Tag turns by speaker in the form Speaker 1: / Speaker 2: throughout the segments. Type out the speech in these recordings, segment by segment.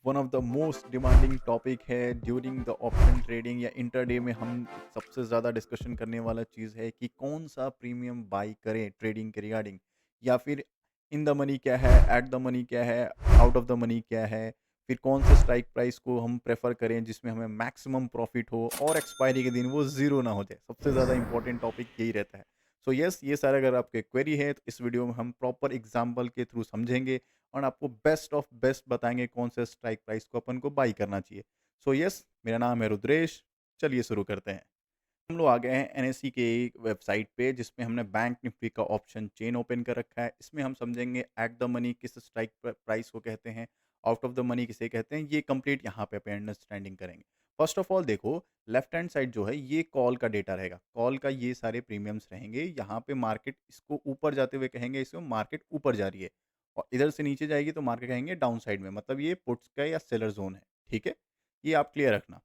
Speaker 1: One of the most demanding topic है during the option trading या intraday में हम सबसे ज़्यादा डिस्कशन करने वाला चीज़ है कि कौन सा प्रीमियम बाई करें ट्रेडिंग के रिगार्डिंग या फिर इन द मनी क्या है, एट द मनी क्या है, आउट ऑफ द मनी क्या है, फिर कौन से स्ट्राइक प्राइस को हम प्रेफर करें जिसमें हमें मैक्सिमम प्रॉफिट हो और एक्सपायरी के दिन वो ज़ीरो ना हो जाए। सबसे ज़्यादा इंपॉर्टेंट टॉपिक यही रहता है। सो यस, ये सारे अगर आपके क्वेरी है तो इस वीडियो में हम प्रॉपर एग्जाम्पल के थ्रू समझेंगे और आपको बेस्ट ऑफ बेस्ट बताएँगे कौन से स्ट्राइक प्राइस को अपन को बाई करना चाहिए। सो यस, मेरा नाम है रुद्रेश, चलिए शुरू करते हैं। हम लोग आ गए हैं एनएसई के वेबसाइट पे जिसमें हमने बैंक निफ्टी का ऑप्शन चेन ओपन कर रखा है। इसमें हम समझेंगे एट द मनी किस स्ट्राइक प्राइस को कहते हैं, आउट ऑफ द मनी किसे कहते हैं, ये कंप्लीट यहाँ पे अपन अंडरस्टैंडिंग करेंगे। फर्स्ट ऑफ ऑल देखो, लेफ्ट हैंड साइड जो है ये कॉल का डेटा रहेगा। कॉल का ये सारे प्रीमियम्स रहेंगे। यहाँ पे मार्केट इसको ऊपर जाते हुए कहेंगे, इसको मार्केट ऊपर जा रही है और इधर से नीचे जाएगी तो मार्केट कहेंगे डाउन साइड में, मतलब ये पुट्स का या सेलर जोन है। ठीक है, ये आप क्लियर रखना।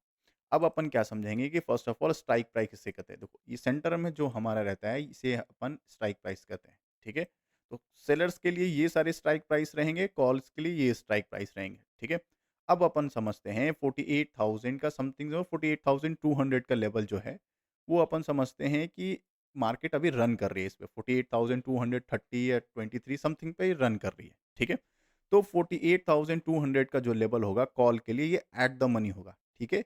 Speaker 1: अब अपन क्या समझेंगे कि first of all strike price किसे कहते हैं। देखो, ये सेंटर में जो हमारा रहता है इसे अपन स्ट्राइक प्राइस कहते हैं। ठीक है, तो सेलर्स के लिए ये सारे स्ट्राइक प्राइस रहेंगे, कॉल्स के लिए ये स्ट्राइक प्राइस रहेंगे। ठीक है, अब अपन समझते हैं 48,000 का समथिंग, जो 48,200 का लेवल जो है वो अपन समझते हैं कि मार्केट अभी रन कर रही है इस पे 48,230 या 23 समथिंग पे रन कर रही है। ठीक है, तो 48,200 का जो लेवल होगा कॉल के लिए, ये एट द मनी होगा। ठीक है,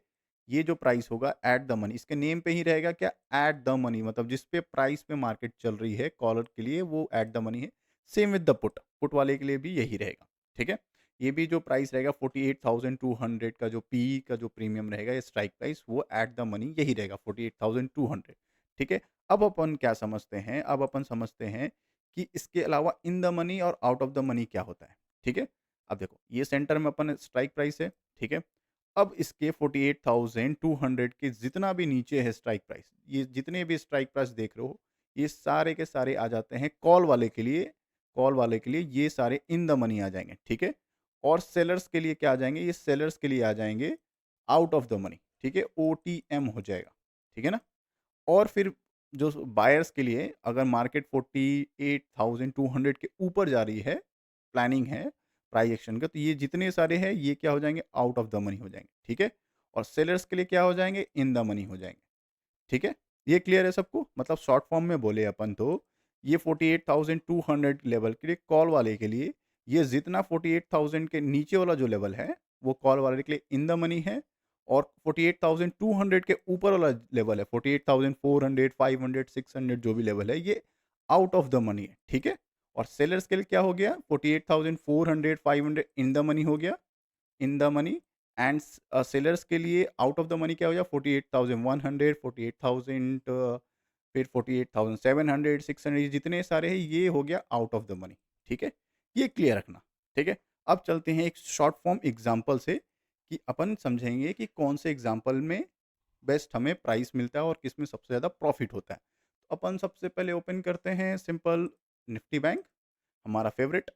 Speaker 1: ये जो प्राइस होगा एट द मनी, इसके नेम पे ही रहेगा क्या, एट द मनी, मतलब जिस पे प्राइस पे मार्केट चल रही है कॉलर के लिए वो एट द मनी है। Same with the put, put वाले के लिए भी यही रहेगा। ठीक है, ये भी जो प्राइस रहेगा 48,200 का, जो पी का जो प्रीमियम रहेगा ये स्ट्राइक प्राइस, वो एट द मनी यही रहेगा 48,200। ठीक है, अब अपन क्या समझते हैं, अब अपन समझते हैं कि इसके अलावा इन द मनी और आउट ऑफ द मनी क्या होता है। ठीक है, अब देखो ये सेंटर में अपन स्ट्राइक प्राइस है। ठीक है, अब इसके 48,200 के जितना भी नीचे है स्ट्राइक प्राइस, ये जितने भी स्ट्राइक प्राइस देख रहे हो, ये सारे के सारे आ जाते हैं कॉल वाले के लिए। कॉल वाले के लिए ये सारे इन द मनी आ जाएँगे। ठीक है? और सेलर्स के लिए क्या आ जाएँगे? ये सेलर्स के लिए आ जाएँगे आउट ऑफ द मनी। ठीक है? ओटीएम हो जाएगा। ठीक है ना? और फिर जो बायर्स के लिए अगर मार्केट 48,200 के ऊपर जा रही है, प्लानिंग है प्राइस एक्शन का, तो ये जितने सारे हैं ये क्या हो जाएँगे? आउट ऑफ द मनी हो जाएँगे। ठीक है? और सेलर्स के लिए क्या हो जाएँगे? इन द मनी हो जाएँगे। ठीक है? ये क्लियर है सबको? मतलब शॉर्ट फॉर्म में बोले अपन तो ये 48,200 लेवल के लिए कॉल वाले के लिए, ये जितना 48,000 के नीचे वाला जो लेवल है, वो कॉल वाले के लिए इन द मनी है और 48,200 के ऊपर वाला लेवल है, 48,400, 500, 600 जो भी लेवल है, ये आउट ऑफ द मनी है। ठीक है? और सेलर्स के लिए क्या हो गया? 48,400, 500 इन द मनी हो गया, इन द मनी। एंड सेलर्स के लिए आउट ऑफ द मनी क्या हो गया? 48,100, 48,000, फिर 48,700, 600, ये जितने सारे हैं ये हो गया आउट ऑफ द मनी। ठीक है, ये क्लियर रखना। ठीक है, अब चलते हैं एक शॉर्ट फॉर्म एग्जांपल से कि अपन समझेंगे कि कौन से एग्जांपल में बेस्ट हमें प्राइस मिलता है और किस में सबसे ज़्यादा प्रॉफिट होता है। तो अपन सबसे पहले ओपन करते हैं सिंपल निफ्टी बैंक, हमारा फेवरेट।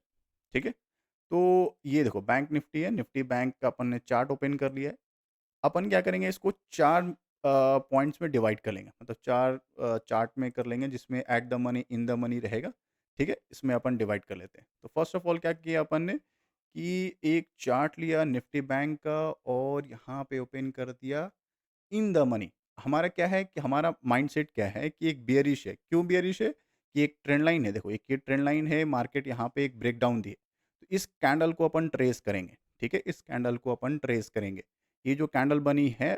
Speaker 1: ठीक है, तो ये देखो बैंक निफ्टी है, निफ्टी बैंक का अपन ने चार्ट ओपन कर लिया है। अपन क्या करेंगे, इसको 4 पॉइंट्स में डिवाइड कर लेंगे, मतलब 4 चार्ट में कर लेंगे जिसमें at the money, in the money रहेगा। ठीक है? इसमें अपन डिवाइड कर लेते हैं। तो फर्स्ट ऑफ ऑल क्या किया अपन ने कि एक चार्ट लिया निफ्टी बैंक का और यहाँ पे ओपन कर दिया इन द मनी। हमारा क्या है कि हमारा माइंडसेट क्या है कि एक बियरिश है। क्यों बियरिश है? कि एक ट्रेंड लाइन है, देखो एक ये ट्रेंड लाइन है, मार्केट यहाँ पे एक ब्रेकडाउन दी है। तो इस कैंडल को अपन ट्रेस करेंगे। ठीक है? इस कैंडल को अपन ट्रेस करेंगे। ये जो कैंडल बनी है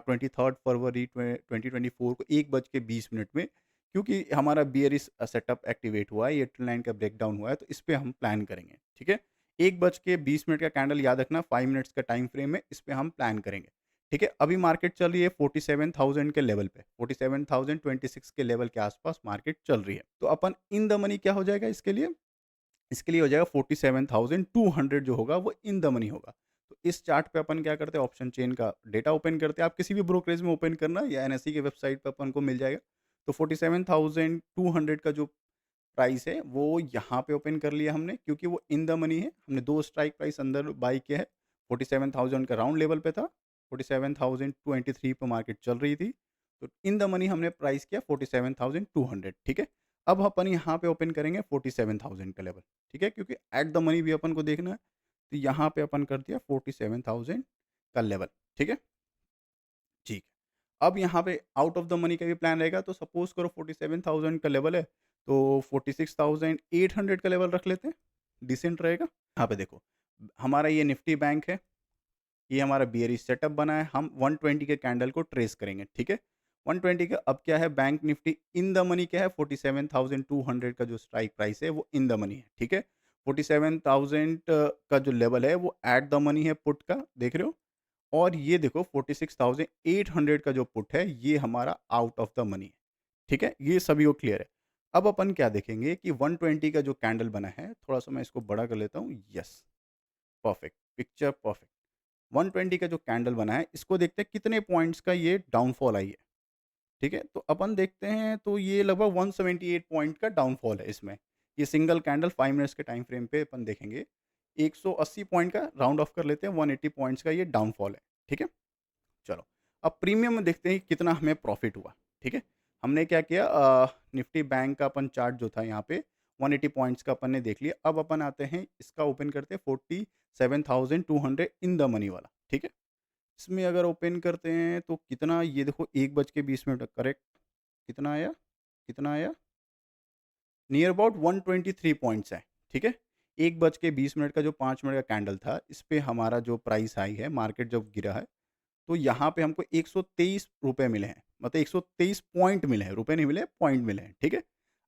Speaker 1: 23 फरवरी 2024 को 1:20 में, क्योंकि हमारा बियरिश सेटअप एक्टिवेट हुआ है, ये ट्रेंड लाइन का ब्रेकडाउन हुआ है, तो इस पे हम प्लान करेंगे। ठीक है? 1:20 का कैंडल याद रखना, 5 मिनट्स का टाइम फ्रेम है, इस पे हम प्लान करेंगे। ठीक है, अभी मार्केट चल रही है 47,000 के लेवल पे, 47,026 के लेवल के आसपास मार्केट चल रही है। तो अपन इन द मनी क्या हो जाएगा इसके लिए? इसके लिए हो जाएगा 47,200 जो होगा वो इन द मनी होगा। तो इस चार्ट पे अपन क्या करते हैं, ऑप्शन चेन का डेटा ओपन करते हैं। आप किसी भी ब्रोकरेज में ओपन करना या एनएसई की वेबसाइट पे अपन को मिल जाएगा। तो 47,200 का जो प्राइस है वो यहाँ पे ओपन कर लिया हमने, क्योंकि वो इन द मनी है। हमने 2 स्ट्राइक प्राइस अंदर बाय किया है। 47,000 का राउंड लेवल पे था, 47,023 पे मार्केट चल रही थी। तो इन द मनी हमने प्राइस किया 47,200। ठीक है? अब अपन यहाँ पे ओपन करेंगे 47,000 का लेवल। ठीक है? क्योंकि एट द मनी भी अपन को देखना है।
Speaker 2: तो यहाँ पे अपन कर दिया 47,000 का लेवल, ठीक है? ठीक है। अब यहाँ पे आउट ऑफ द मनी का भी प्लान रहेगा, तो सपोज़ करो 47,000 का लेवल है, तो 46,800 का लेवल रख लेते हैं, डिसेंट रहेगा। यहाँ पे देखो, हमारा ये निफ्टी बैंक है, ये हमारा बियरिश सेटअप बना है, हम 120 के कैंडल को ट्रेस करेंगे, ठीक है? 120 का अब क्या है, bank Nifty in the money क्या है, 47,200 का जो स्ट्राइक प्राइस है वो इन द मनी है, ठीक है? 47,000 का जो लेवल है वो एट द मनी है पुट का, देख रहे हो? और ये देखो 46,800 का जो पुट है ये हमारा आउट ऑफ द मनी है, ठीक है? ये सभी को क्लियर है। अब अपन क्या देखेंगे कि 120 का जो कैंडल बना है, थोड़ा-सा मैं इसको बड़ा कर लेता हूँ, यस, परफेक्ट, पिक्चर परफेक्ट। 120 का जो कैंडल बना है, इसको देखते हैं कितने पॉइंट्स का ये डाउनफॉल आई है, ठीक है? तो अपन देखते हैं तो ये लगभग 178 पॉइंट का डाउनफॉल है इसमें। ये सिंगल कैंडल 5 मिनट्स के टाइम फ्रेम पे अपन देखेंगे, 180 पॉइंट का राउंड ऑफ कर लेते हैं, 180 पॉइंट्स का ये डाउनफॉल है, ठीक है? चलो, अब प्रीमियम में देखते हैं कि कितना हमें प्रॉफ़िट हुआ, ठीक है? हमने क्या किया, निफ्टी बैंक का अपन चार्ट जो था यहाँ पे 180 पॉइंट्स का अपन ने देख लिया। अब अपन आते हैं, इसका ओपन करते हैं 47,200 इन द मनी वाला, ठीक है? इसमें अगर ओपन करते हैं तो कितना, ये देखो 1:20 करेक्ट, कितना आया? कितना आया? नियर अबाउट 123 पॉइंट्स है, ठीक है? 1:20 का जो 5 मिनट का कैंडल था, इस पे हमारा जो प्राइस हाई है, मार्केट जब गिरा है, तो यहाँ पे हमको ₹123 मिले हैं, मतलब 123 पॉइंट मिले हैं, रुपए नहीं मिले, पॉइंट मिले हैं, ठीक है?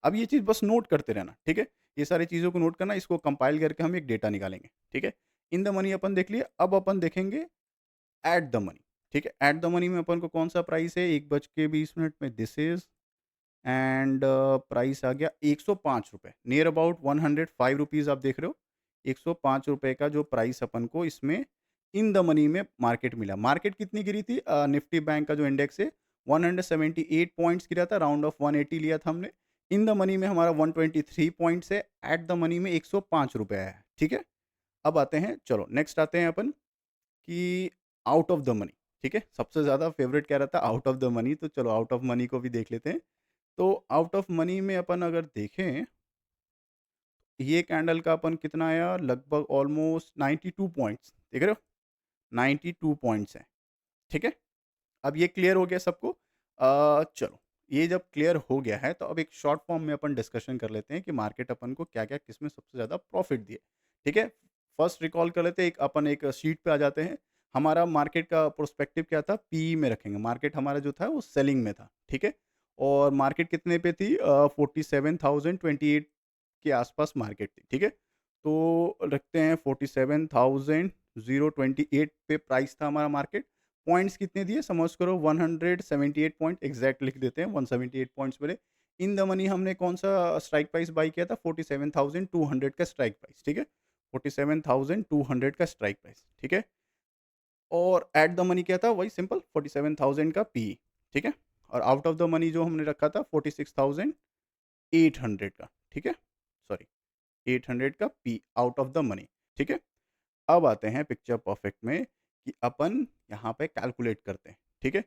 Speaker 2: अब ये चीज़ बस नोट करते रहना, ठीक है? ये सारी चीज़ों को नोट करना, इसको कंपाइल करके हम एक डेटा निकालेंगे, ठीक है? इन द मनी अपन देख लिया, अब अपन देखेंगे एट द मनी, ठीक है? एट द मनी में अपन को कौन-सा प्राइस है, 1:20 में दिस इज़, एंड प्राइस आ गया ₹105, नियर अबाउट ₹105 आप देख रहे हो। ₹105 का जो प्राइस अपन को इसमें इन द मनी में मार्केट मिला। मार्केट कितनी गिरी थी? निफ्टी बैंक का जो इंडेक्स है 178 पॉइंट्स गिरा था, राउंड ऑफ 180 लिया था हमने। इन द मनी में हमारा 123 पॉइंट्स है, एट द मनी में ₹105 आया है, ठीक है? अब आते हैं, चलो नेक्स्ट आते हैं अपन कि आउट ऑफ द मनी, ठीक है? सबसे ज़्यादा फेवरेट क्या रहता है, आउट ऑफ द मनी, तो चलो आउट ऑफ मनी को भी देख लेते हैं। तो आउट ऑफ मनी में अपन अगर देखें, ये कैंडल का अपन कितना आया, लगभग ऑलमोस्ट 92 पॉइंट्स, देख रहे हो? 92 पॉइंट्स हैं, ठीक है? अब ये क्लियर हो गया सबको? चलो, ये जब क्लियर हो गया है, तो अब एक शॉर्ट फॉर्म में अपन डिस्कशन कर लेते हैं कि मार्केट अपन को क्या-क्या, किसमें सबसे ज़्यादा प्रॉफ़िट दिए, ठीक है? फर्स्ट रिकॉल कर लेते हैं, एक अपन एक शीट पे आ जाते हैं। हमारा मार्केट का पर्सपेक्टिव क्या था? पीई में रखेंगे। मार्केट हमारा जो था वो सेलिंग में था, ठीक है? और मार्केट कितने पे थी? 47,028 के आसपास मार्केट थी, ठीक है? तो रखते हैं 47,028 पे प्राइस था हमारा मार्केट। पॉइंट्स कितने दिए, समझ करो 178 पॉइंट एग्जैक्ट लिख देते हैं, 178 पॉइंट्स मिले। इन द मनी हमने कौन सा स्ट्राइक प्राइस बाई किया था, 47,200 का स्ट्राइक प्राइस, ठीक है? 47,200 का स्ट्राइक प्राइस, ठीक है? और एट द मनी क्या था, वही सिंपल 47,000 का पी, ठीक है? और आउट ऑफ द मनी जो हमने रखा था 46,800 का, ठीक है? सॉरी, 800 का P out of the money, ठीक है? अब आते हैं पिक्चर परफेक्ट में कि अपन यहाँ पे कैलकुलेट करते हैं, ठीक है?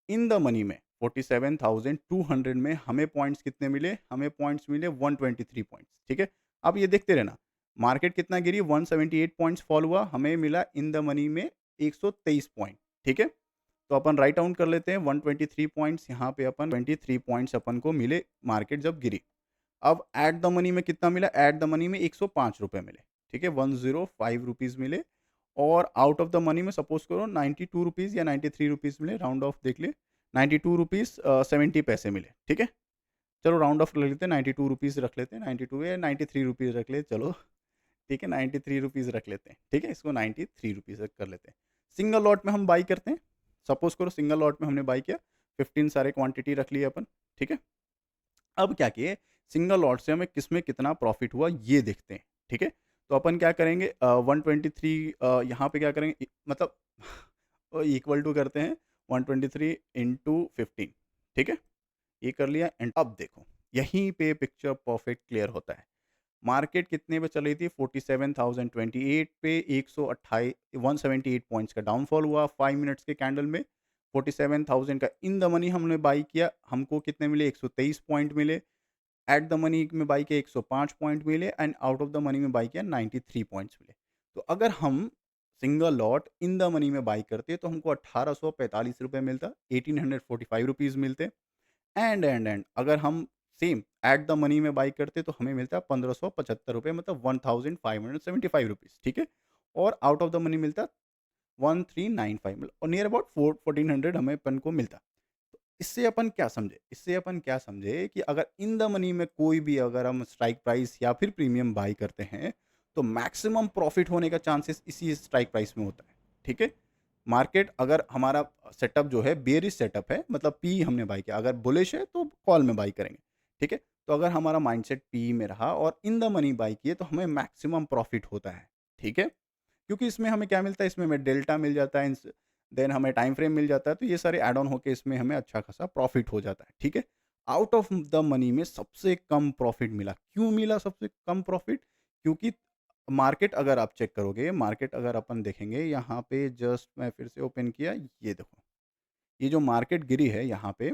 Speaker 2: इन द मनी में 47,200 में हमें पॉइंट्स कितने मिले? हमें पॉइंट्स मिले 123 पॉइंट्स, ठीक है? अब ये देखते रहना, मार्केट कितना गिरी, 178 पॉइंट्स फॉल हुआ, हमें मिला इन द मनी में 123 पॉइंट, ठीक है? तो अपन राइट डाउन कर लेते हैं 123 पॉइंट्स, यहाँ पे अपन 23 पॉइंट्स अपन को मिले मार्केट जब गिरी। अब एट द मनी में कितना मिला? एट द मनी में ₹105 मिले, ठीक है? ₹105 मिले। और आउट ऑफ द मनी में सपोज़ करो ₹92 या ₹93 मिले, राउंड ऑफ देख ले, ₹92 70 पैसे मिले, ठीक है? चलो राउंड ऑफ ले लेते हैं, ₹92 रख लेते हैं, 92 या ₹93 रख ले, चलो, ठीक है? ₹93 रख लेते हैं, ठीक है? इसको ₹93 कर लेते हैं। सिंगल लॉट में हम बाई करते हैं, सपोज़ करो सिंगल लॉट में हमने बाई किया, 15 सारे क्वांटिटी रख लिए अपन, ठीक है? अब क्या किए, सिंगल लॉट से हमें किसमें कितना प्रॉफिट हुआ ये देखते हैं, ठीक है? तो अपन क्या करेंगे, 123 यहाँ पे क्या करेंगे, मतलब इक्वल टू करते हैं 123 इंटू 15, ठीक है? ये कर लिया, एंड अब देखो, यहीं पे पिक्चर परफेक्ट क्लियर होता है। मार्केट कितने पे चली थी, 47,028 पे, 128 178 पॉइंट्स का डाउनफॉल हुआ 5 मिनट्स के कैंडल में। 47,000 का इन द मनी हमने बाई किया, हमको कितने मिले, 123 पॉइंट मिले। एट द मनी में बाई किया 105 पॉइंट मिले, and out of the money में बाई किया 93 पॉइंट्स मिले। तो अगर हम single lot in the money में बाय करते तो हमको ₹1845 मिलता, 1845 रुपीज़ मिलते। एंड अगर हम सेम एट द मनी में बाय करते तो हमें मिलता है ₹1575, मतलब 1575 रुपीज़, ठीक है? और आउट ऑफ द मनी मिलता 1395, मतलब और नियर अबाउट 1400 हमें अपन को मिलता। तो इससे अपन क्या समझे कि अगर इन द मनी में कोई भी अगर हम स्ट्राइक प्राइस या फिर प्रीमियम बाय करते हैं, तो मैक्सिमम प्रॉफिट होने का चांसेस इसी स्ट्राइक प्राइस में होता है, ठीक है? मार्केट अगर हमारा सेटअप जो है बेयरिश सेटअप है, मतलब पी हमने बाय किया, अगर बुलिश है तो कॉल में बाय करेंगे, ठीक है? तो अगर हमारा माइंडसेट पी में रहा और इन द मनी बाय किए तो हमें मैक्सिमम प्रॉफिट होता है, ठीक है? क्योंकि इसमें हमें क्या मिलता है, इसमें हमें डेल्टा मिल जाता है, देन हमें टाइम फ्रेम मिल जाता है, तो ये सारे ऐड ऑन होके इसमें हमें अच्छा खासा प्रॉफिट हो जाता है, ठीक है? आउट ऑफ द मनी में सबसे कम प्रॉफिट मिला। क्यों मिला सबसे कम प्रॉफिट? क्योंकि मार्केट अगर आप चेक करोगे, मार्केट अगर अपन देखेंगे यहाँ पे, जस्ट मैं फिर से ओपन किया, ये देखो, ये जो मार्केट गिरी है यहाँ पे,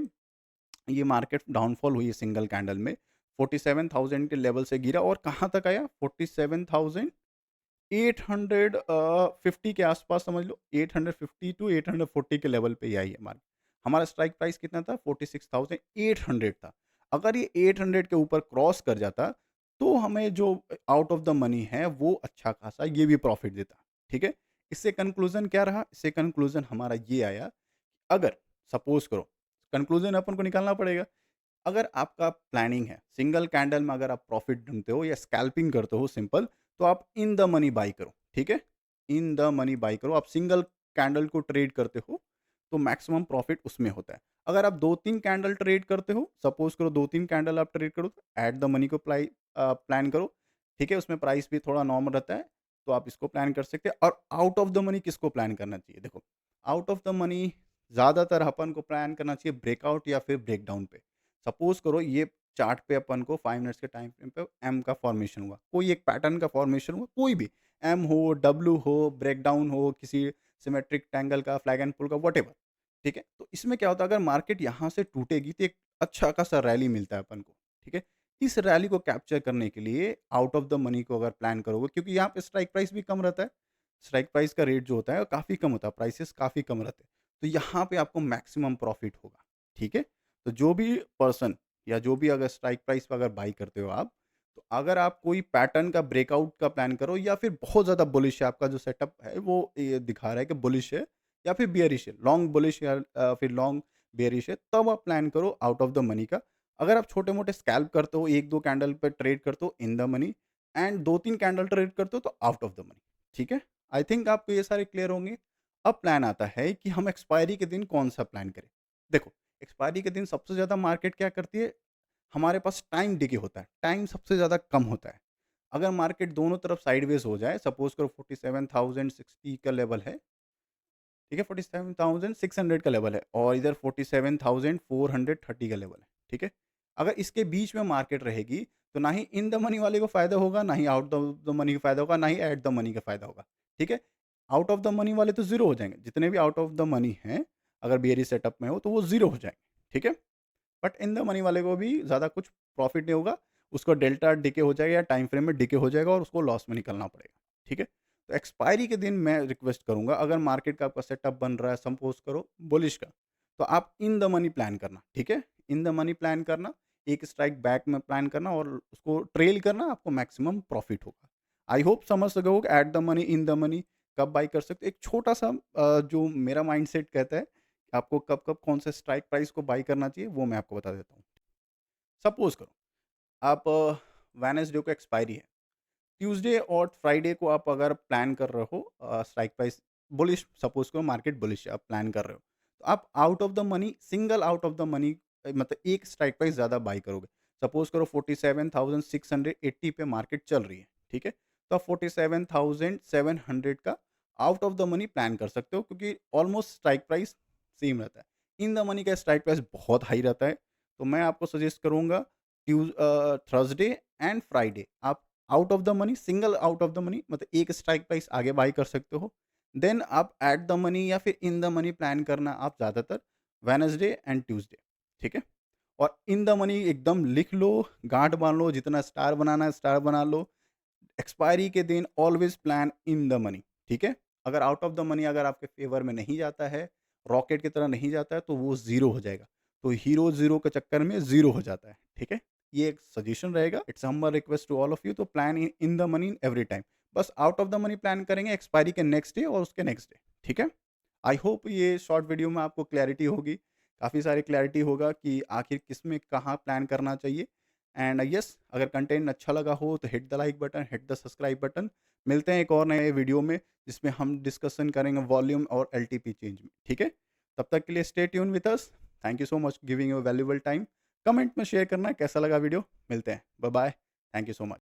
Speaker 2: ये मार्केट डाउनफॉल हुई है सिंगल कैंडल में, 47,000 के लेवल से गिरा और कहाँ तक आया? 47,850 के आसपास समझ लो, 850 टू 840 के लेवल पे ही आई है मार्केट। हमारा स्ट्राइक प्राइस कितना था? 46,800 था। अगर ये 800 के ऊपर क्रॉस कर जाता, तो हमें जो आउट ऑफ द मनी है वो अच्छा खासा ये भी प्रॉफिट देता, ठीक है? इससे कंक्लूजन क्या रहा? इससे कंक्लूजन हमारा ये आया, अगर सपोज करो, कंक्लूजन अपन को निकालना पड़ेगा। अगर आपका प्लानिंग है, सिंगल कैंडल में अगर आप प्रॉफिट ढूँढते हो या स्कैल्पिंग करते हो सिंपल, तो आप इन द मनी बाय करो, ठीक है? इन द मनी बाय करो, आप सिंगल कैंडल को ट्रेड करते हो, तो मैक्सिमम प्रॉफिट उसमें होता है। अगर आप 2-3 कैंडल ट्रेड करते हो, सपोज़ करो 2-3 कैंडल आप ट्रेड करो, तो एट द मनी को प्लान करो, ठीक है? उसमें प्राइस भी थोड़ा नॉर्मल रहता है, तो आप इसको प्लान कर सकते हैं। और आउट ऑफ द मनी किसको प्लान करना चाहिए? देखो, आउट ऑफ द मनी ज़्यादातर अपन को प्लान करना चाहिए ब्रेकआउट या फिर ब्रेकडाउन पे। सपोज़ करो ये चार्ट पे अपन को 5 मिनट्स के टाइम फ्रेम पे एम का फॉर्मेशन हुआ, कोई एक पैटर्न का फॉर्मेशन हुआ, कोई भी, एम हो, डब्ल्यू हो, ब्रेकडाउन हो, किसी सिमेट्रिक ट्रायंगल का, फ्लैग एंड पुल का, व्हाटएवर, ठीक है? तो इसमें क्या होता है, अगर मार्केट यहाँ से टूटेगी तो एक अच्छा खासा रैली मिलता है अपन को, ठीक है? इस रैली को कैप्चर करने के लिए आउट ऑफ द मनी को अगर प्लान करोगे, क्योंकि यहाँ पे स्ट्राइक प्राइस भी कम रहता है, स्ट्राइक प्राइस का रेट जो होता है वो काफ़ी कम होता है, प्राइसेस काफ़ी कम रहते हैं, तो यहाँ पे आपको मैक्सिमम प्रॉफिट होगा, ठीक है? तो जो भी पर्सन या जो भी अगर स्ट्राइक प्राइस पे अगर बाई करते हो आप, तो अगर आप कोई पैटर्न का ब्रेकआउट का प्लान करो या फिर बहुत ज़्यादा बुलिश है, आपका जो सेटअप है वो ये दिखा रहा है कि बुलिश है या फिर बियरिश है, लॉन्ग बुलिश या फिर लॉन्ग बियरिश है, तब आप प्लान करो आउट ऑफ द मनी का। अगर आप छोटे-मोटे स्कैल्प करते हो, 1-2 कैंडल पे ट्रेड करते हो इन the money and 2-3 candle trade करते हो तो आउट ऑफ द मनी, ठीक है? आई थिंक आपको ये सारे क्लियर होंगे। अब प्लान आता है कि हम एक्सपायरी के दिन कौन-सा प्लान करें। देखो, एक्सपायरी के दिन सबसे ज़्यादा मार्केट क्या करती है, हमारे पास टाइम डिके होता है, टाइम सबसे ज़्यादा कम होता है। अगर मार्केट दोनों तरफ साइडवेज़ हो जाए, सपोज़ करो 47,060 का लेवल है, ठीक है? 47,600 का लेवल है और इधर 47,430 का लेवल है, ठीक है? अगर इसके बीच में मार्केट रहेगी, तो ना ही इन द मनी वाले को फ़ायदा होगा, ना ही आउट ऑफ द मनी का फ़ायदा होगा, ना ही एट द मनी का फ़ायदा होगा, ठीक है? आउट ऑफ द मनी वाले तो ज़ीरो हो जाएँगे, जितने भी आउट ऑफ द मनी हैं, अगर बेयरिश सेटअप में हो, तो वो ज़ीरो हो जाएँगे, ठीक है? बट इन द मनी वाले को भी ज़्यादा कुछ प्रॉफ़िट नहीं होगा, उसको डेल्टा डिके हो जाएगा या टाइम फ्रेम में डिके हो जाएगा और उसको लॉस में निकलना पड़ेगा, ठीक है? तो एक्सपायरी के दिन मैं रिक्वेस्ट करूँगा, अगर मार्केट का आपका सेटअप बन रहा है सपोज़ करो बुलिश का, तो आप इन द मनी प्लान करना, ठीक है? इन द मनी प्लान करना, एक स्ट्राइक बैक में प्लान करना और उसको ट्रेल करना, आपको मैक्सिमम प्रॉफ़िट होगा। आई होप समझ सके हो कि at the money, in the money कब बाय कर सकते हो। एक छोटा-सा जो मेरा माइंडसेट कहता है, आपको कब-कब कौन से स्ट्राइक प्राइस को बाय करना चाहिए, वो मैं आपको बता देता हूँ। सपोज़ करो आप वेडनेसडे को एक्सपायरी है, ट्यूसडे और फ्राइडे को आप अगर प्लान कर रहे हो स्ट्राइक प्राइस बुलिश, सपोज़ करो मार्केट बुलिश है, आप प्लान कर रहे हो, तो आप out of the money, single out of the money मतलब एक स्ट्राइक प्राइस ज़्यादा बाय करोगे। सपोज़ करो 47,680 पे मार्केट चल रही है, ठीक है? तो आप 47,700 का out of the money plan कर सकते हो, क्योंकि ऑलमोस्ट स्ट्राइक प्राइस सेम रहता है। इन द मनी का स्ट्राइक प्राइस बहुत हाई रहता है, तो मैं आपको सजेस्ट करूँगा थर्सडे एंड फ्राइडे आप out of the money, single out of the money, मतलब एक स्ट्राइक प्राइस आगे बाय कर सकते हो। देन आप एट द मनी या फिर इन द मनी प्लान करना आप ज़्यादातर वेडनेसडे एंड ट्यूसडे, ठीक है? और इन द मनी एकदम लिख लो, गाँठ बाँध लो, जितना स्टार बनाना है स्टार बना लो। एक्सपायरी के दिन always plan in the money, ठीक है? अगर आउट ऑफ द मनी अगर आपके फेवर में नहीं जाता है, रॉकेट की तरह नहीं जाता है, तो वो ज़ीरो हो जाएगा। तो हीरो ज़ीरो के चक्कर में ज़ीरो हो जाता है, ठीक है? ये एक सजेशन रहेगा, it's humble request to all of you, तो plan in in the money every time. बस out of the money plan करेंगे एक्सपायरी के नेक्स्ट डे और उसके नेक्स्ट डे, ठीक है? आई होप ये शॉर्ट वीडियो में आपको क्लैरिटी होगी, काफ़ी सारी क्लैरिटी होगा कि आखिर किस में कहाँ प्लान करना चाहिए। एंड यस, अगर कंटेंट अच्छा लगा हो तो hit the like button, hit the subscribe button. मिलते हैं एक और नए वीडियो में जिसमें हम डिस्कशन करेंगे वॉल्यूम और एलटीपी चेंज में, ठीक है? तब तक के लिए stay tune with us. Thank you so much giving your valuable time. Comment में शेयर करना कैसा लगा वीडियो। मिलते हैं, bye bye. Thank you so much.